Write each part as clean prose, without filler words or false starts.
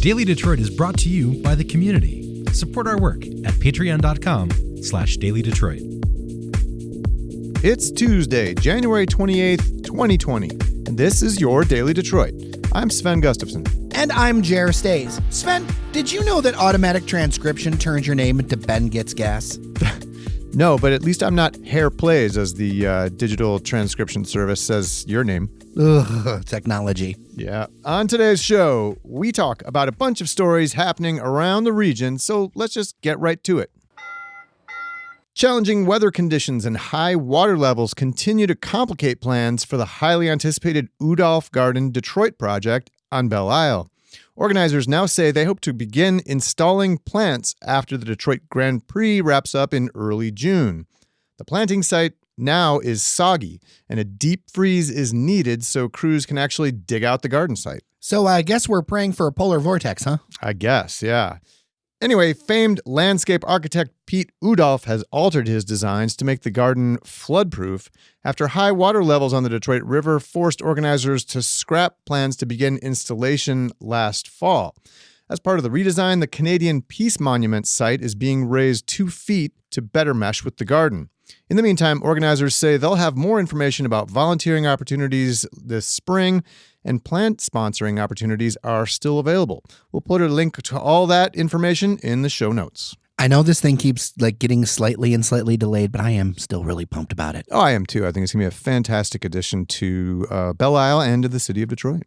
Daily Detroit is brought to you by the community. Support our work at patreon.com/dailydetroit. It's Tuesday, January 28th, 2020, and this is your Daily Detroit. I'm Sven Gustafson. And I'm Jer Stays. Sven, did you know that automatic transcription turns your name into Ben Gets Gas? No, but at least I'm not Hair Plays, as the digital transcription service says your name. Ugh, technology. Yeah. On today's show, we talk about a bunch of stories happening around the region, so let's just get right to it. Challenging weather conditions and high water levels continue to complicate plans for the highly anticipated Oudolf Garden Detroit project on Belle Isle. Organizers now say they hope to begin installing plants after the Detroit Grand Prix wraps up in early June. The planting site now is soggy, and a deep freeze is needed so crews can actually dig out the garden site. So I guess we're praying for a polar vortex, huh? I guess, yeah. Anyway, famed landscape architect Pete Oudolf has altered his designs to make the garden flood-proof after high water levels on the Detroit River forced organizers to scrap plans to begin installation last fall. As part of the redesign, the Canadian Peace Monument site is being raised 2 feet to better mesh with the garden. In the meantime, organizers say they'll have more information about volunteering opportunities this spring, and plant sponsoring opportunities are still available. We'll put a link to all that information in the show notes. I know this thing keeps getting slightly delayed, but I am still really pumped about it. Oh, I am too. I think it's going to be a fantastic addition to Belle Isle and to the city of Detroit.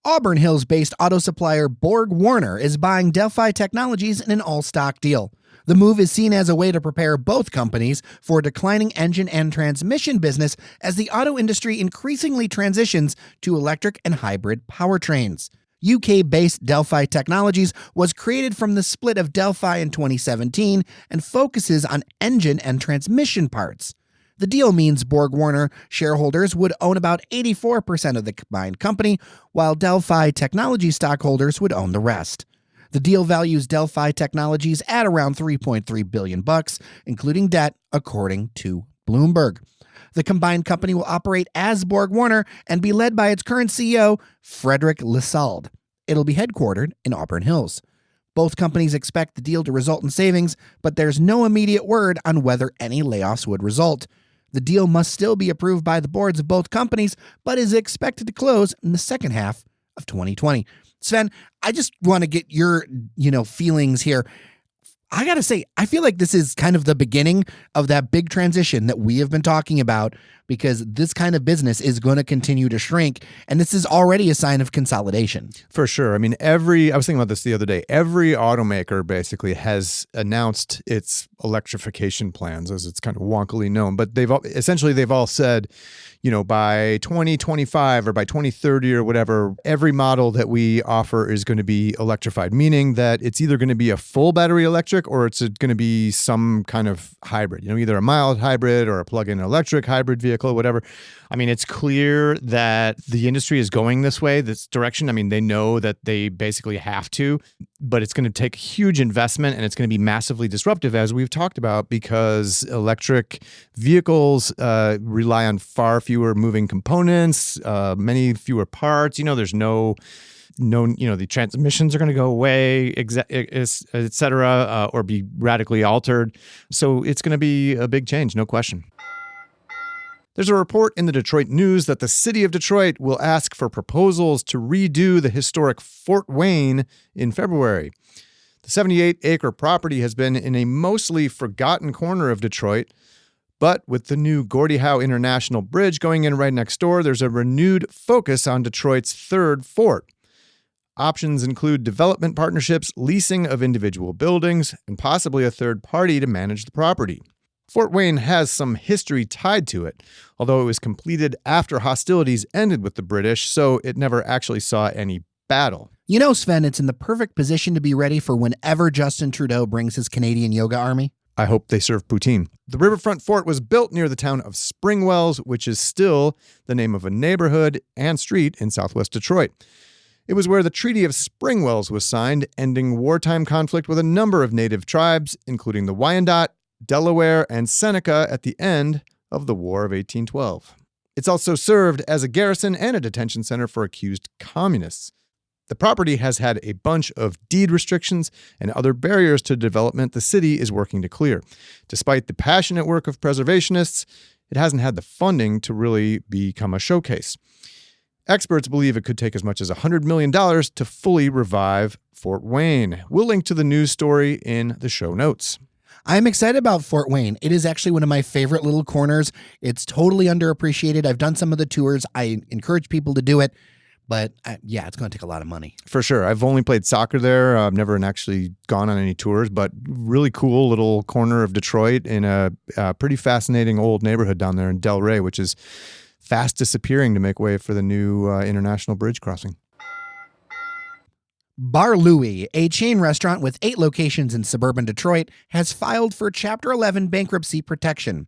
Auburn Hills-based auto supplier BorgWarner is buying Delphi Technologies in an all-stock deal. The move is seen as a way to prepare both companies for a declining engine and transmission business as the auto industry increasingly transitions to electric and hybrid powertrains. UK-based Delphi Technologies was created from the split of Delphi in 2017 and focuses on engine and transmission parts. The deal means BorgWarner shareholders would own about 84% of the combined company, while Delphi Technology stockholders would own the rest. The deal values Delphi Technologies at around $3.3 billion, including debt, according to Bloomberg. The combined company will operate as BorgWarner and be led by its current CEO, Frederick Lissalde. It'll be headquartered in Auburn Hills. Both companies expect the deal to result in savings, but there's no immediate word on whether any layoffs would result. The deal must still be approved by the boards of both companies, but is expected to close in the second half of 2020. Sven, I just want to get your, feelings here. I got to say, I feel like this is kind of the beginning of that big transition that we have been talking about, because this kind of business is going to continue to shrink, and this is already a sign of consolidation. For sure. I mean, I was thinking about this the other day. Every automaker basically has announced its electrification plans, as it's kind of wonkily known, but they've all said, by 2025 or by 2030 or whatever, every model that we offer is going to be electrified, meaning that it's either going to be a full battery electric or it's going to be some kind of hybrid, either a mild hybrid or a plug-in electric hybrid vehicle, whatever. I mean, it's clear that the industry is going this way, this direction. I mean, they know that they basically have to, but it's going to take huge investment and it's going to be massively disruptive, as we've talked about, because electric vehicles rely on far fewer moving components, many fewer parts. There's no, the transmissions are going to go away, et cetera, or be radically altered. So it's going to be a big change, no question. There's a report in the Detroit News that the city of Detroit will ask for proposals to redo the historic Fort Wayne in February. The 78-acre property has been in a mostly forgotten corner of Detroit, but with the new Gordie Howe International Bridge going in right next door, there's a renewed focus on Detroit's third fort. Options include development partnerships, leasing of individual buildings, and possibly a third party to manage the property. Fort Wayne has some history tied to it, although it was completed after hostilities ended with the British, so it never actually saw any battle. Sven, it's in the perfect position to be ready for whenever Justin Trudeau brings his Canadian yoga army. I hope they serve poutine. The riverfront fort was built near the town of Springwells, which is still the name of a neighborhood and street in southwest Detroit. It was where the Treaty of Springwells was signed, ending wartime conflict with a number of native tribes, including the Wyandot, Delaware, and Seneca at the end of the War of 1812. It's also served as a garrison and a detention center for accused communists. the property has had a bunch of deed restrictions and other barriers to development the city is working to clear. Despite the passionate work of preservationists, it hasn't had the funding to really become a showcase. Experts believe it could take as much as $100 million to fully revive Fort Wayne. We'll link to the news story in the show notes. I'm excited about Fort Wayne. It is actually one of my favorite little corners. It's totally underappreciated. I've done some of the tours. I encourage people to do it. But yeah, it's going to take a lot of money. For sure. I've only played soccer there. I've never actually gone on any tours, but really cool little corner of Detroit in a pretty fascinating old neighborhood down there in Delray, which is fast disappearing to make way for the new international bridge crossing. Bar Louie, a chain restaurant with 8 locations in suburban Detroit, has filed for Chapter 11 bankruptcy protection.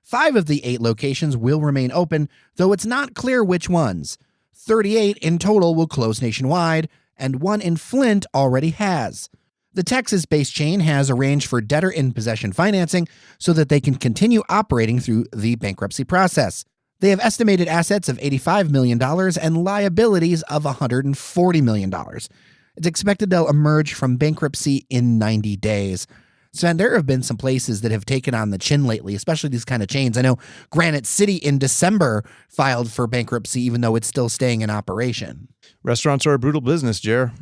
5 of the 8 locations will remain open, though it's not clear which ones. 38 in total will close nationwide, and 1 in Flint already has. The Texas-based chain has arranged for debtor-in-possession financing so that they can continue operating through the bankruptcy process. They have estimated assets of $85 million and liabilities of $140 million. It's expected they'll emerge from bankruptcy in 90 days. Sven, there have been some places that have taken on the chin lately, especially these kind of chains. I know Granite City in December filed for bankruptcy, even though it's still staying in operation. Restaurants are a brutal business, Jer.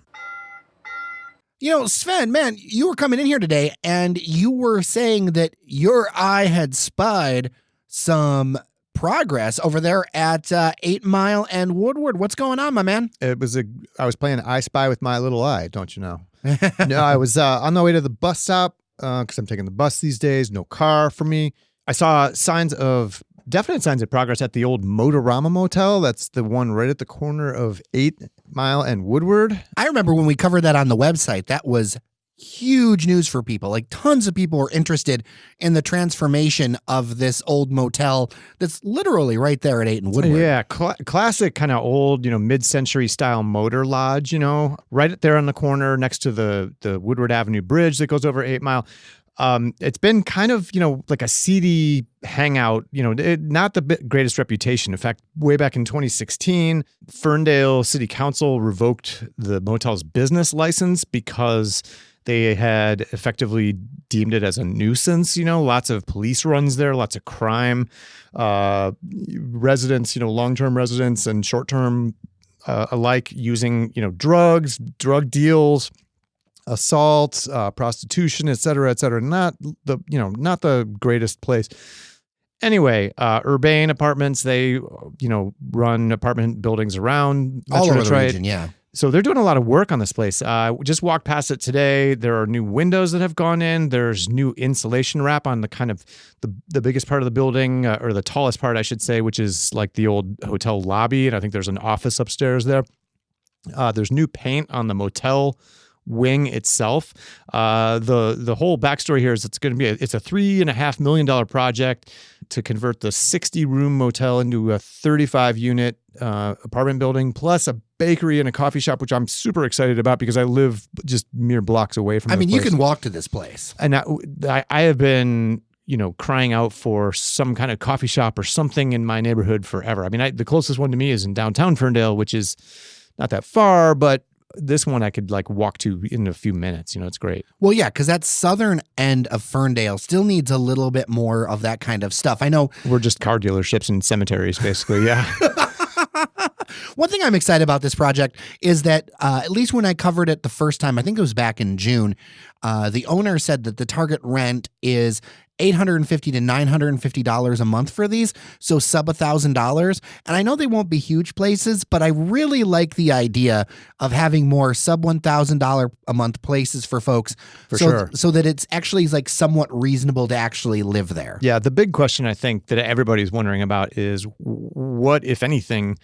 You know, Sven, man, you were coming in here today and you were saying that your eye had spied some progress over there at 8 Mile and Woodward. What's going on, my man? I was playing I Spy with my little eye, don't you know? No, I was on the way to the bus stop because I'm taking the bus these days. No car for me. I saw definite signs of progress at the old Motorama Motel. That's the one right at the corner of 8 Mile and Woodward. I remember when we covered that on the website, that was huge news for people. Like tons of people were interested in the transformation of this old motel that's literally right there at 8 and Woodward. Yeah, classic kind of old, mid-century style motor lodge, right there on the corner next to the Woodward Avenue Bridge that goes over 8 Mile. It's been kind of, like a seedy hangout, not the greatest reputation. In fact, way back in 2016, Ferndale City Council revoked the motel's business license because they had effectively deemed it as a nuisance, lots of police runs there, lots of crime, residents, long-term residents and short-term alike using, drugs, drug deals, assault, prostitution, et cetera, et cetera. Not the greatest place. Anyway, Urbane Apartments, they, run apartment buildings around all over Detroit. the region, yeah. So they're doing a lot of work on this place. Just walked past it today. There are new windows that have gone in. There's new insulation wrap on the kind of the biggest part of the building, or the tallest part, I should say, which is like the old hotel lobby. And I think there's an office upstairs there. There's new paint on the motel wing itself. The whole backstory here is it's a $3.5 million project to convert the 60-room motel into a 35-unit apartment building, plus a bakery and a coffee shop, which I'm super excited about because I live just mere blocks away from. You can walk to this place, and I have been crying out for some kind of coffee shop or something in my neighborhood forever. The closest one to me is in downtown Ferndale, which is not that far, but this one I could walk to in a few minutes. It's great. Well, yeah, because that southern end of Ferndale still needs a little bit more of that kind of stuff. I know we're just car dealerships and cemeteries, basically. Yeah. One thing I'm excited about this project is that at least when I covered it the first time, I think it was back in June, the owner said that the target rent is $850 to $950 a month for these, so sub $1,000. And I know they won't be huge places, but I really like the idea of having more sub $1,000 a month places for folks, so that it's actually somewhat reasonable to actually live there. Yeah, the big question I think that everybody's wondering about is what, if anything,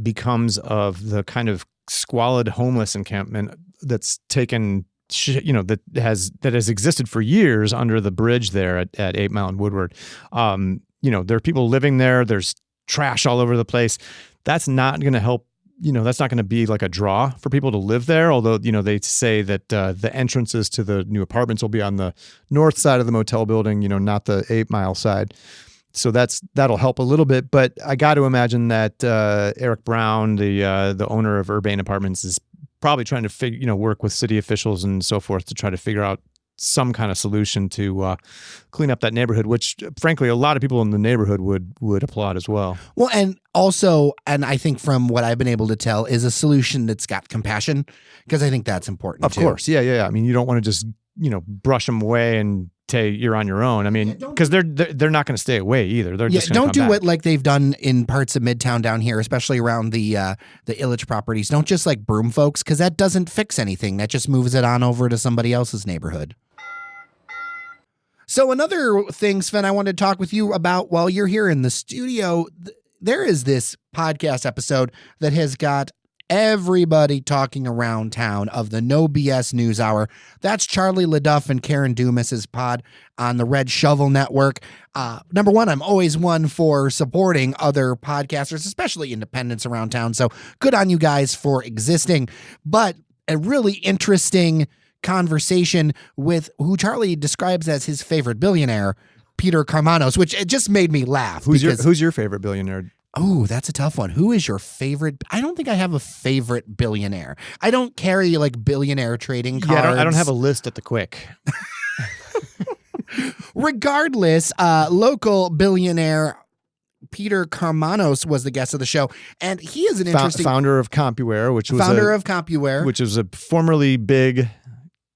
becomes of the kind of squalid homeless encampment that's taken. That has existed for years under the bridge there at 8 Mile and Woodward. There are people living there. There's trash all over the place. That's not going to help. That's not going to be like a draw for people to live there. Although, they say that the entrances to the new apartments will be on the north side of the motel building, not the 8 Mile side. So that'll help a little bit, but I got to imagine that Eric Brown, the owner of Urbane Apartments, is probably trying to work with city officials and so forth to try to figure out some kind of solution to clean up that neighborhood, which frankly, a lot of people in the neighborhood would applaud as well. Well, and also, and I think from what I've been able to tell, is a solution that's got compassion, because I think that's important. Of course. Yeah. I mean, you don't want to just, brush them away and say you're on your own. I mean, because they're not going to stay away either. They're just don't do back. it like they've done in parts of Midtown down here, especially around the Illich properties. Don't just like broom folks, because that doesn't fix anything. That just moves it on over to somebody else's neighborhood. So another thing, Sven, I wanted to talk with you about while you're here in the studio. There is this podcast episode that has got everybody talking around town of the No BS News Hour. That's Charlie LaDuff and Karen Dumas's pod on the Red Shovel Network. Number one, I'm always one for supporting other podcasters, especially independents around town. So good on you guys for existing. But a really interesting conversation with who Charlie describes as his favorite billionaire, Peter Karmanos, which it just made me laugh. Who's your favorite billionaire? Oh, that's a tough one. Who is your favorite? I don't think I have a favorite billionaire. I don't carry like billionaire trading cards. Yeah, I don't have a list at the quick. Regardless, local billionaire Peter Karmanos was the guest of the show, and he is an interesting founder of CompuWare, which was a formerly big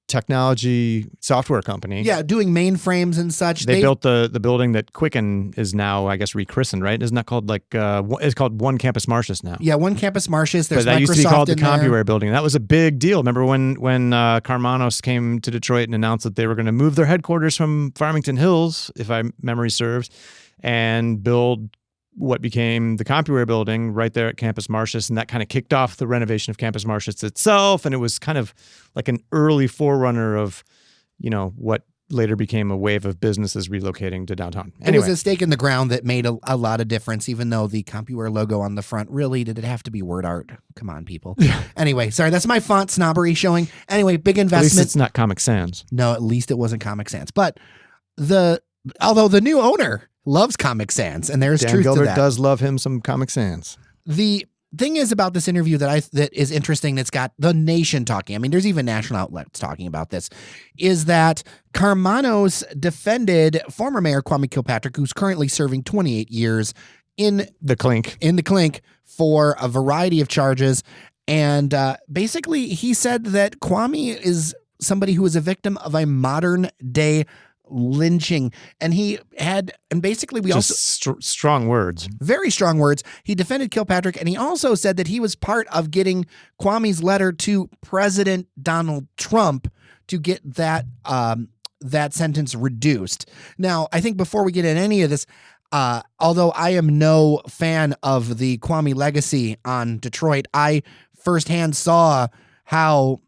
technology software company. Yeah, doing mainframes and such. They built the building that Quicken is now, I guess, rechristened, right? Isn't that called it's called One Campus Martius now? Yeah, One Campus Martius. There's but that Microsoft used to be called the in there. CompuWare building. That was a big deal. Remember when Karmanos came to Detroit and announced that they were going to move their headquarters from Farmington Hills, if my memory serves, and build what became the CompuWare building right there at Campus Martius, and that kind of kicked off the renovation of Campus Martius itself, and it was kind of like an early forerunner of, what later became a wave of businesses relocating to downtown. Anyway. It was a stake in the ground that made a lot of difference, even though the CompuWare logo on the front, really, did it have to be word art? Come on, people. Anyway, sorry, that's my font snobbery showing. Anyway, big investment. At least it's not Comic Sans. No, at least it wasn't Comic Sans. But although the new owner loves Comic Sans, and there's Dan truth Gilbert to that. does love him some Comic Sans. The thing is about this interview that is interesting, that's got the nation talking. I mean, there's even national outlets talking about this, is that Karmanos defended former Mayor Kwame Kilpatrick, who's currently serving 28 years in the clink for a variety of charges. And basically, he said that Kwame is somebody who is a victim of a modern day lynching, and basically we just also strong words, very strong words. He defended Kilpatrick, and he also said that he was part of getting Kwame's letter to President Donald Trump to get that sentence reduced. Now, I think before we get into any of this, although I am no fan of the Kwame legacy on Detroit, I firsthand saw how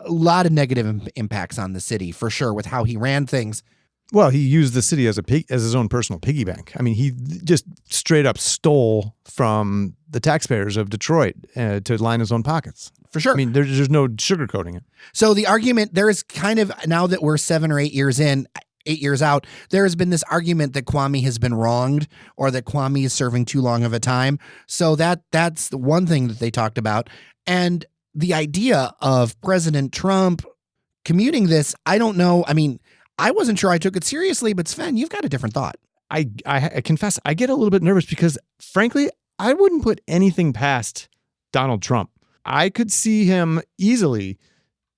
a lot of negative impacts on the city, for sure, with how he ran things. Well, he used the city as his own personal piggy bank. I mean, he just straight up stole from the taxpayers of Detroit to line his own pockets. For sure. I mean, there's no sugarcoating it. So the argument, there is kind of, now that we're 7 or 8 years in, 8 years out, there has been this argument that Kwame has been wronged, or that Kwame is serving too long of a time. So that's the one thing that they talked about. And the idea of President Trump commuting this, I don't know. I mean, I wasn't sure I took it seriously, but Sven, you've got a different thought. I confess, I get a little bit nervous because, frankly, I wouldn't put anything past Donald Trump. I could see him easily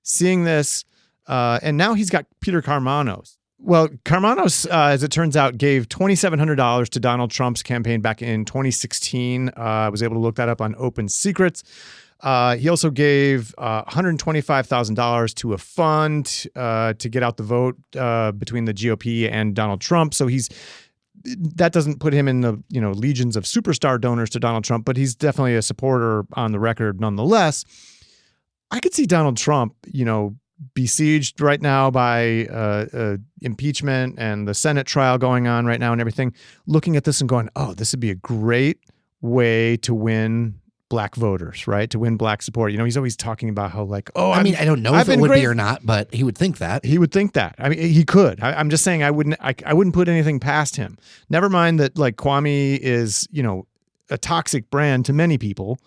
seeing this, and now he's got Peter Karmanos. Well, Karmanos, as it turns out, gave $2,700 to Donald Trump's campaign back in 2016. I was able to look that up on Open Secrets. He also gave $125,000 to a fund to get out the vote between the GOP and Donald Trump. So that doesn't put him in the legions of superstar donors to Donald Trump, but he's definitely a supporter on the record nonetheless. I could see Donald Trump, besieged right now by impeachment and the Senate trial going on right now and everything, looking at this and going, oh, this would be a great way to win Black voters, right? To win Black support. He's always talking about how I don't know if it would be or not, but he would think that. He would think that. I mean, he could. I'm just saying I wouldn't put anything past him. Never mind that Kwame is, a toxic brand to many people.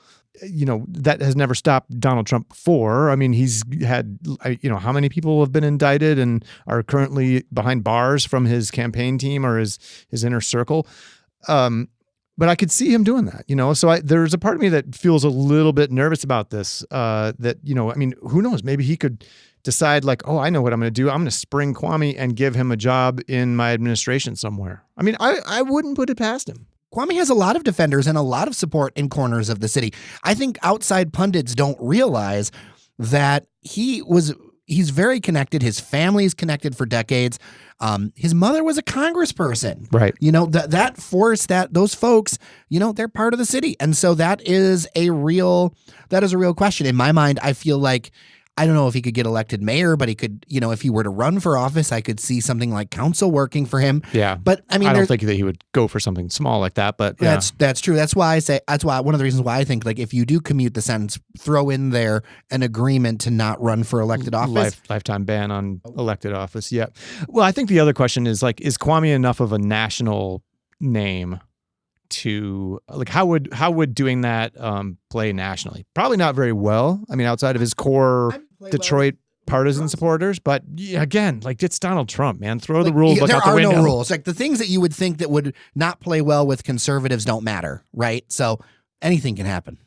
that has never stopped Donald Trump before. I mean, he's had, how many people have been indicted and are currently behind bars from his campaign team or his inner circle. But I could see him doing that, So there's a part of me that feels a little bit nervous about this. Who knows? Maybe he could decide like, oh, I know what I'm going to do. I'm going to spring Kwame and give him a job in my administration somewhere. I mean, I wouldn't put it past him. Kwame has a lot of defenders and a lot of support in corners of the city. I think outside pundits don't realize that he's very connected. His family is connected for decades. His mother was a congressperson, right? That force that those folks, they're part of the city. And so that is a real question in my mind. I feel like, I don't know if he could get elected mayor, but he could, if he were to run for office, I could see something like council working for him. Yeah. But I mean, I don't think that he would go for something small like that, but yeah. That's true. That's why one of the reasons why I think like if you do commute the sentence, throw in there an agreement to not run for elected office. Lifetime ban on elected office. Yeah. Well, I think the other question is like, is Kwame enough of a national name to like, how would doing that play nationally? Probably not very well. I mean, outside of his core Detroit partisan supporters, but again, like it's Donald Trump, man. Throw the rule book out the window. There are no rules. Like the things that you would think that would not play well with conservatives don't matter, right? So anything can happen.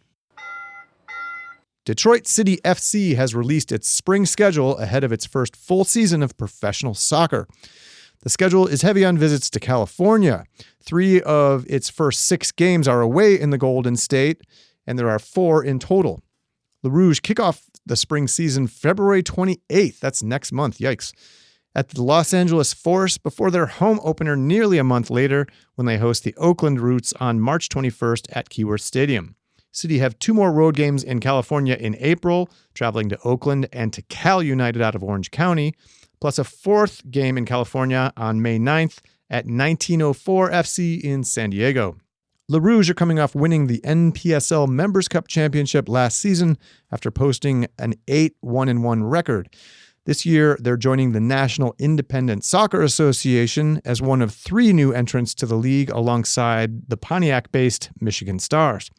Detroit City FC has released its spring schedule ahead of its first full season of professional soccer. The schedule is heavy on visits to California. 3 of its first 6 games are away in the Golden State, and there are 4 in total. The Rouge kick off the spring season February 28th. That's next month. Yikes. At the Los Angeles Force before their home opener nearly a month later when they host the Oakland Roots on March 21st at Keyworth Stadium. City have 2 more road games in California in April, traveling to Oakland and to Cal United out of Orange County, plus a 4th game in California on May 9th at 1904 FC in San Diego. Le Rouge are coming off winning the NPSL Members Cup Championship last season after posting an 8-1-1 record. This year, they're joining the National Independent Soccer Association as one of 3 new entrants to the league alongside the Pontiac-based Michigan Stars.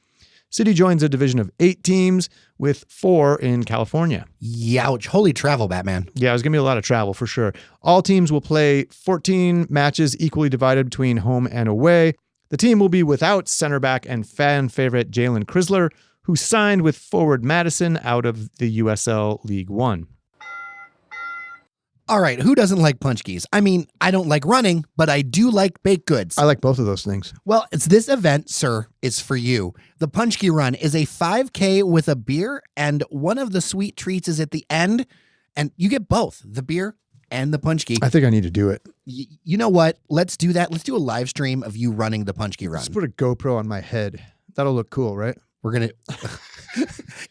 City joins a division of 8 teams with 4 in California. Youch. Holy travel, Batman. Yeah, it's going to be a lot of travel for sure. All teams will play 14 matches equally divided between home and away. The team will be without center back and fan favorite Jalen Chrysler, who signed with forward Madison out of the USL League One. All right, who doesn't like punchkis? I mean, I don't like running, but I do like baked goods. I like both of those things. Well, it's this event, sir, is for you. The Punchki Run is a 5K with a beer, and one of the sweet treats is at the end, and you get both, the beer and the punchki. I think I need to do it. You know what? Let's do that. Let's do a live stream of you running the Punchki Run. Just put a GoPro on my head. That'll look cool, right? We're going to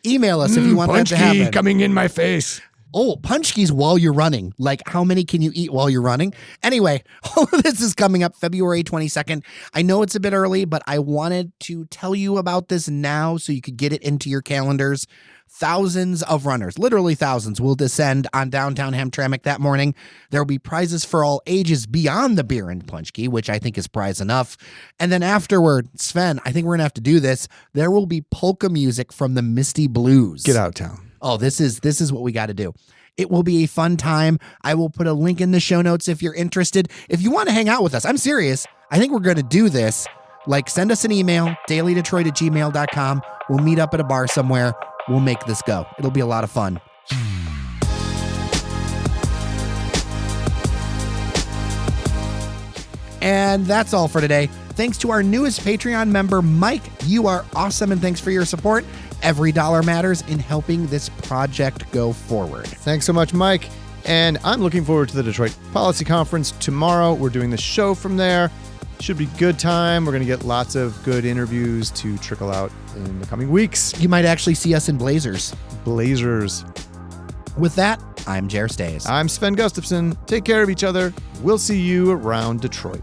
email us if you want that to happen. Punchki coming in my face. Oh, punchkis while you're running. Like, how many can you eat while you're running? Anyway, all of this is coming up February 22nd. I know it's a bit early, but I wanted to tell you about this now so you could get it into your calendars. Thousands of runners, literally thousands, will descend on downtown Hamtramck that morning. There will be prizes for all ages beyond the beer and punchki, which I think is prize enough. And then afterward, Sven, I think we're going to have to do this. There will be polka music from the Misty Blues. Get out of town. Oh, this is what we got to do. It will be a fun time. I will put a link in the show notes if you're interested. If you want to hang out with us, I'm serious. I think we're going to do this. Like, send us an email, dailydetroit@gmail.com. We'll meet up at a bar somewhere. We'll make this go. It'll be a lot of fun. And that's all for today. Thanks to our newest Patreon member, Mike. You are awesome, and thanks for your support. Every dollar matters in helping this project go forward. Thanks so much, Mike. And I'm looking forward to the Detroit Policy Conference tomorrow. We're doing the show from there. Should be a good time. We're going to get lots of good interviews to trickle out in the coming weeks. You might actually see us in blazers. Blazers. With that, I'm Jer Stays. I'm Sven Gustafson. Take care of each other. We'll see you around Detroit.